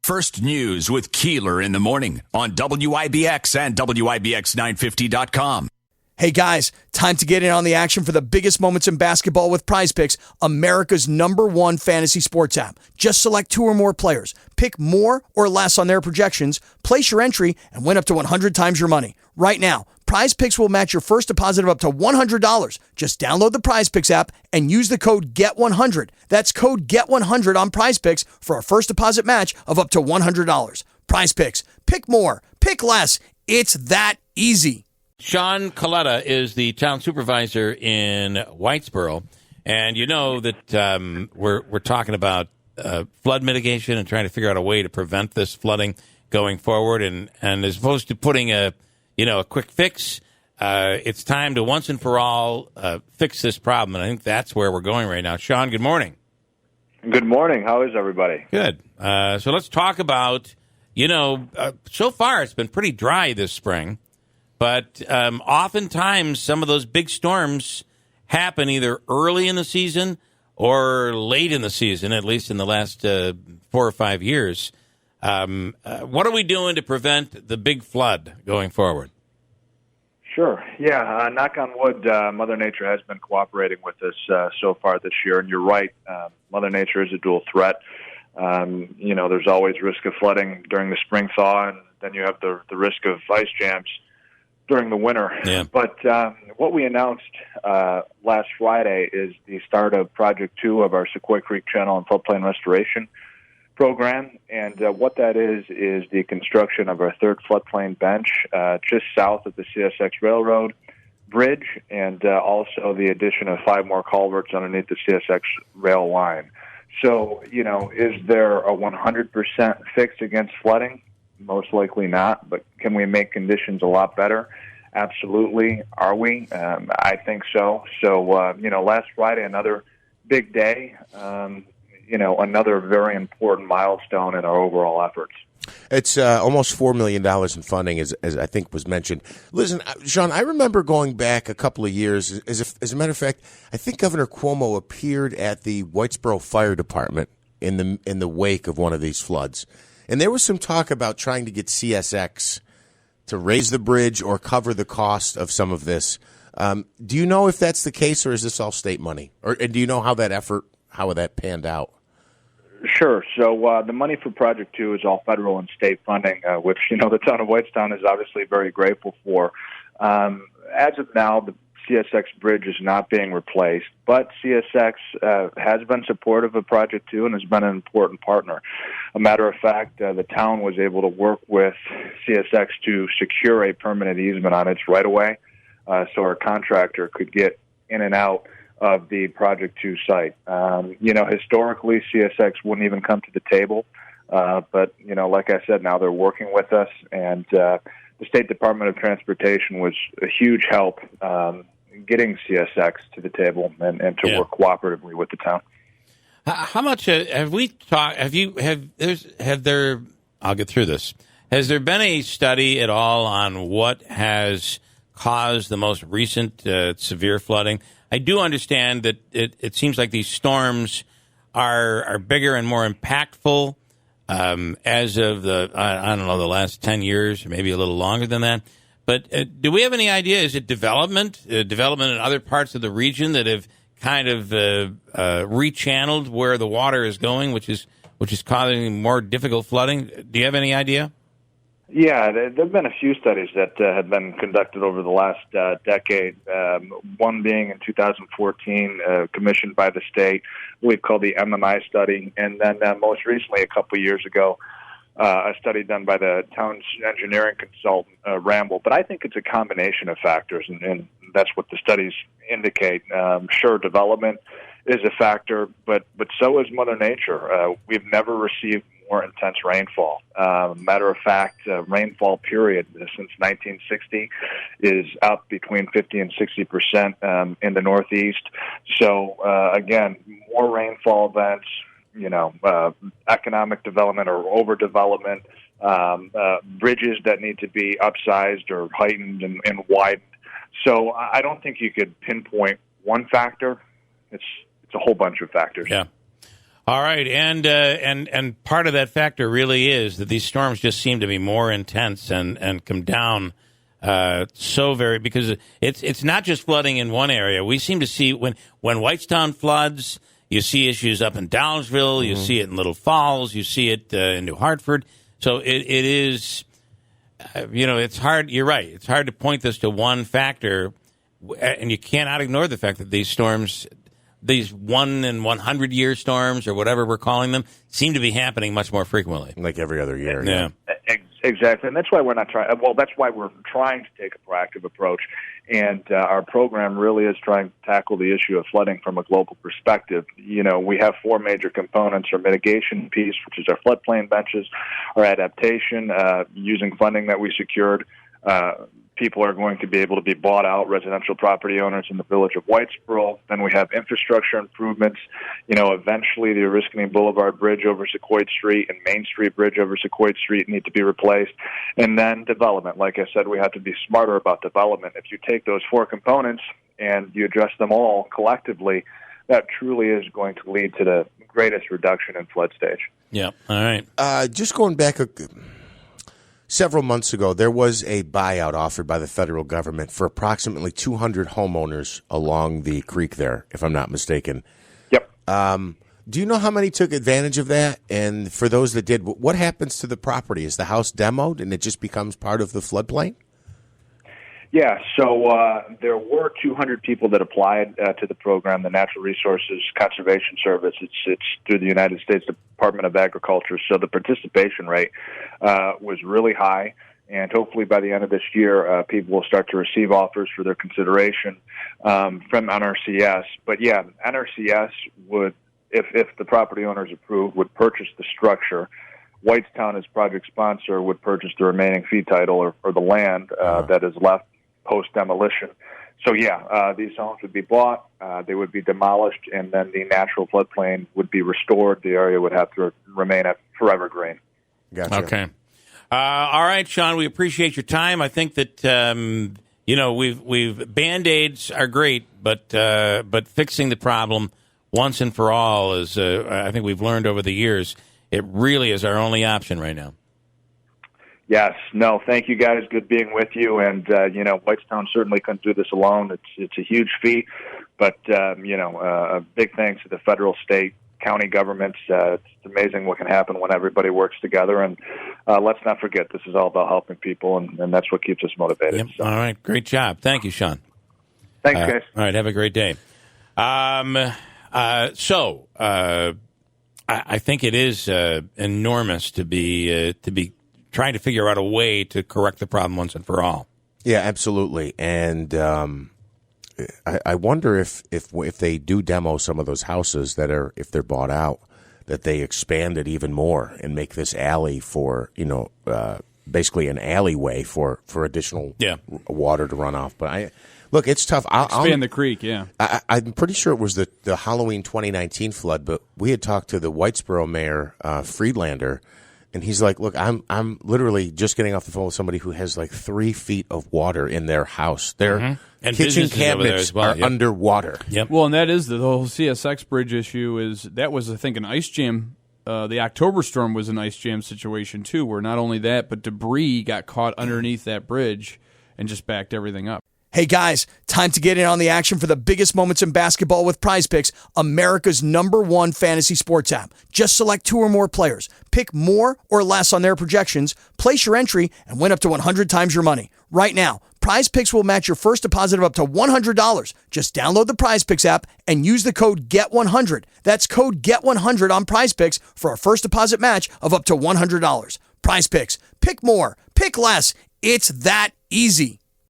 First News with Keeler in the morning on WIBX and WIBX950.com. Hey guys, time to get in on the action for the biggest moments in basketball with Prize Picks, America's #1 fantasy sports app. Just select 2 or more players, pick more or less on their projections, place your entry, and win up to 100 times your money. Right now, Prize Picks will match your first deposit of up to $100. Just download the Prize Picks app and use the code GET100. That's code GET100 on Prize Picks for a first deposit match of up to $100. Prize Picks. Pick more. Pick less. It's that easy. Shaun Kaleta is the town supervisor in Whitesboro, and you know that we're talking about flood mitigation and trying to figure out a way to prevent this flooding going forward. And as opposed to putting a quick fix, it's time to once and for all fix this problem. And I think that's where we're going right now. Shaun, good morning. Good morning. How is everybody? Good. So let's talk about, so far it's been pretty dry this spring. But oftentimes, some of those big storms happen either early in the season or late in the season, at least in the last 4 or 5 years. What are we doing to prevent the big flood going forward? Sure. Yeah, knock on wood, Mother Nature has been cooperating with us so far this year. And you're right, Mother Nature is a dual threat. There's always risk of flooding during the spring thaw, and then you have the risk of ice jams during the winter. Yeah. But what we announced last Friday is the start of Project 2 of our Sequoia Creek Channel and Floodplain Restoration Program. And what that is the construction of our third floodplain bench just south of the CSX Railroad Bridge, and also the addition of 5 more culverts underneath the CSX rail line. So, is there a 100% fix against flooding? Most likely not, but can we make conditions a lot better? Absolutely. Are we? I think so. So, last Friday, another big day, another very important milestone in our overall efforts. It's almost $4 million in funding, as I think was mentioned. Listen, Shaun, I remember going back a couple of years. As a matter of fact, I think Governor Cuomo appeared at the Whitesboro Fire Department in the wake of one of these floods. And there was some talk about trying to get CSX to raise the bridge or cover the cost of some of this. Do you know if that's the case, or is this all state money? Or do you know how that panned out? Sure. So the money for Project 2 is all federal and state funding, which, the town of Whitestown is obviously very grateful for. As of now, the CSX bridge is not being replaced, but CSX has been supportive of Project 2 and has been an important partner. A matter of fact, the town was able to work with CSX to secure a permanent easement on its right-of-way, so our contractor could get in and out of the Project 2 site. Historically, CSX wouldn't even come to the table, but, like I said, now they're working with us, and the State Department of Transportation was a huge help getting CSX to the table and to work cooperatively with the town. How much have we talked? I'll get through this. Has there been a study at all on what has caused the most recent severe flooding? I do understand that it seems like these storms are bigger and more impactful as of the last 10 years, or maybe a little longer than that. But do we have any idea? Is it development in other parts of the region that have kind of rechanneled where the water is going, which is causing more difficult flooding? Do you have any idea? Yeah, there have been a few studies that have been conducted over the last decade, one being in 2014, commissioned by the state, we've called the MMI study, and then most recently, a couple of years ago, a study done by the town's engineering consultant, Ramble. But I think it's a combination of factors, and that's what the studies indicate. Sure, development is a factor, but so is Mother Nature. We've never received more intense rainfall. Matter of fact, rainfall period since 1960 is up between 50 and 60% in the Northeast. So, again, more rainfall events, economic development or overdevelopment, bridges that need to be upsized or heightened and widened. So I don't think you could pinpoint one factor. It's a whole bunch of factors. Yeah. All right, and part of that factor really is that these storms just seem to be more intense and come down because it's not just flooding in one area. We seem to see when Whitestown floods, you see issues up in Downsville, you see it in Little Falls, you see it in New Hartford. So it is, it's hard. You're right. It's hard to point this to one factor, and you cannot ignore the fact that these storms, these 1 in 100 year storms or whatever we're calling them, seem to be happening much more frequently. Like every other year. Yeah. Exactly, and that's why we're not trying. Well, that's why we're trying to take a proactive approach, and our program really is trying to tackle the issue of flooding from a global perspective. We have 4 major components: our mitigation piece, which is our floodplain benches, our adaptation, using funding that we secured. People are going to be able to be bought out, residential property owners in the village of Whitesboro. Then we have infrastructure improvements. Eventually the Oriskany Boulevard Bridge over Sequoia Street and Main Street Bridge over Sequoia Street need to be replaced. And then development. Like I said, we have to be smarter about development. If you take those 4 components and you address them all collectively, that truly is going to lead to the greatest reduction in flood stage. Yeah. All right. Just going back several months ago, there was a buyout offered by the federal government for approximately 200 homeowners along the creek there, if I'm not mistaken. Yep. Do you know how many took advantage of that? And for those that did, what happens to the property? Is the house demoed and it just becomes part of the floodplain? Yeah, so there were 200 people that applied to the program, the Natural Resources Conservation Service. It's through the United States Department of Agriculture, so the participation rate was really high, and hopefully by the end of this year, people will start to receive offers for their consideration from NRCS. But yeah, NRCS would, if the property owners approved, would purchase the structure. Whitestown, as project sponsor, would purchase the remaining fee title or the land that is left post-demolition. So, these homes would be bought, they would be demolished, and then the natural floodplain would be restored. The area would have to remain at forever green. Gotcha. Okay. All right, Shaun, we appreciate your time. I think that, we've Band-Aids are great, but fixing the problem once and for all is, I think we've learned over the years, it really is our only option right now. Yes. No, thank you, guys. Good being with you. And, Whitestown certainly couldn't do this alone. It's a huge feat. But, a big thanks to the federal, state, county governments. It's amazing what can happen when everybody works together. And let's not forget, this is all about helping people, and that's what keeps us motivated. Yep. So. All right. Great job. Thank you, Shaun. Thanks, guys. All right. Have a great day. I think it is enormous to be trying to figure out a way to correct the problem once and for all. Yeah, absolutely. And I wonder if they do demo some of those houses if they're bought out, that they expand it even more and make this alley for, basically an alleyway for additional water to run off. But look, it's tough. Expand the creek, yeah. I'm pretty sure it was the Halloween 2019 flood, but we had talked to the Whitesboro mayor, Friedlander, and he's like, look, I'm literally just getting off the phone with somebody who has like 3 feet of water in their house. Their kitchen cabinets are underwater. Yep. Well, and that is the whole CSX bridge issue. That was, I think, an ice jam. The October storm was an ice jam situation, too, where not only that, but debris got caught underneath that bridge and just backed everything up. Hey guys, time to get in on the action for the biggest moments in basketball with PrizePicks, America's #1 fantasy sports app. Just select 2 or more players, pick more or less on their projections, place your entry, and win up to 100 times your money. Right now, PrizePicks will match your first deposit of up to $100. Just download the PrizePicks app and use the code GET100. That's code GET100 on PrizePicks for a first deposit match of up to $100. PrizePicks. Pick more. Pick less. It's that easy.